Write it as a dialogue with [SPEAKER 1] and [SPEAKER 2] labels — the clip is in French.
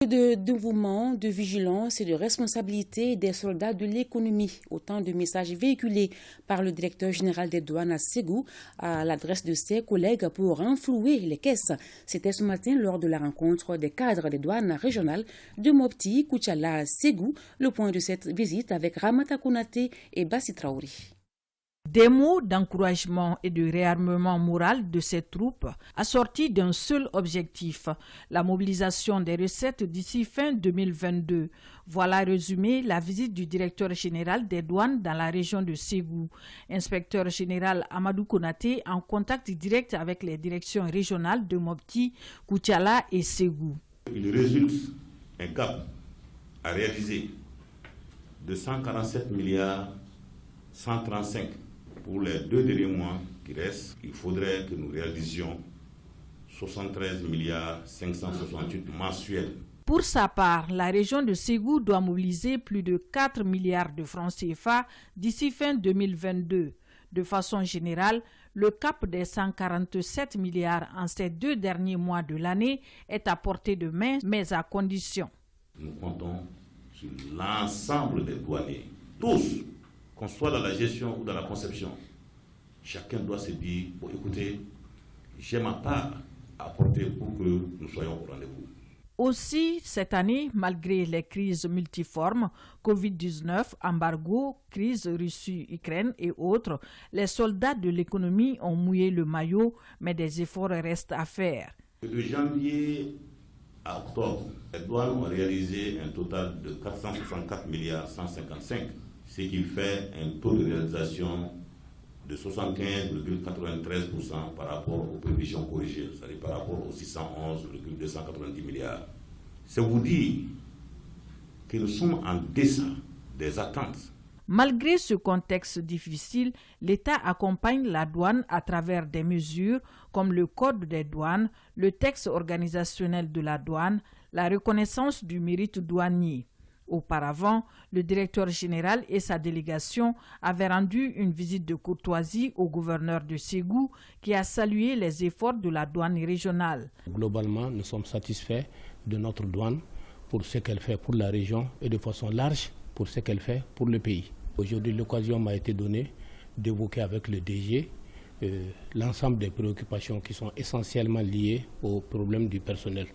[SPEAKER 1] de dévouement, de vigilance et de responsabilité des soldats de l'économie. Autant de messages véhiculés par le directeur général des douanes à Ségou à l'adresse de ses collègues pour renflouer les caisses. C'était ce matin lors de la rencontre des cadres des douanes régionales de Mopti, Koutiala, Ségou. Le point de cette visite avec Ramata Konaté et Bassi Traoré.
[SPEAKER 2] Des mots d'encouragement et de réarmement moral de ces troupes, assortis d'un seul objectif, la mobilisation des recettes d'ici fin 2022. Voilà résumé la visite du directeur général des douanes dans la région de Ségou. Inspecteur général Amadou Konaté en contact direct avec les directions régionales de Mopti, Koutiala et Ségou.
[SPEAKER 3] Il résulte un cap à réaliser de 147 milliards 135 pour les 2 derniers mois qui restent. Il faudrait que nous réalisions 73 milliards 568 mensuels.
[SPEAKER 2] Pour sa part, la région de Ségou doit mobiliser plus de 4 milliards de francs CFA d'ici fin 2022. De façon générale, le cap des 147 milliards en ces 2 derniers mois de l'année est à portée de main, mais à condition.
[SPEAKER 3] Nous comptons sur l'ensemble des douaniers, tous, qu'on soit dans la gestion ou dans la conception. Chacun doit se dire, bon, écoutez, j'ai ma part à apporter pour que nous soyons au rendez-vous.
[SPEAKER 2] Aussi, cette année, malgré les crises multiformes, Covid-19, embargo, crise Russie-Ukraine et autres, les soldats de l'économie ont mouillé le maillot, mais des efforts restent à faire.
[SPEAKER 3] De janvier à octobre, les douanes ont réalisé un total de 464 milliards 155, ce qui fait un taux de réalisation de 75,93% par rapport aux prévisions corrigées, c'est-à-dire par rapport aux 611,290 milliards. C'est vous dire que nous sommes en deçà des attentes.
[SPEAKER 2] Malgré ce contexte difficile, l'État accompagne la douane à travers des mesures comme le Code des douanes, le texte organisationnel de la douane, la reconnaissance du mérite douanier. Auparavant, le directeur général et sa délégation avaient rendu une visite de courtoisie au gouverneur de Ségou qui a salué les efforts de la douane régionale.
[SPEAKER 4] Globalement, nous sommes satisfaits de notre douane pour ce qu'elle fait pour la région et de façon large pour ce qu'elle fait pour le pays. Aujourd'hui, l'occasion m'a été donnée d'évoquer avec le DG l'ensemble des préoccupations qui sont essentiellement liées au problème du personnel.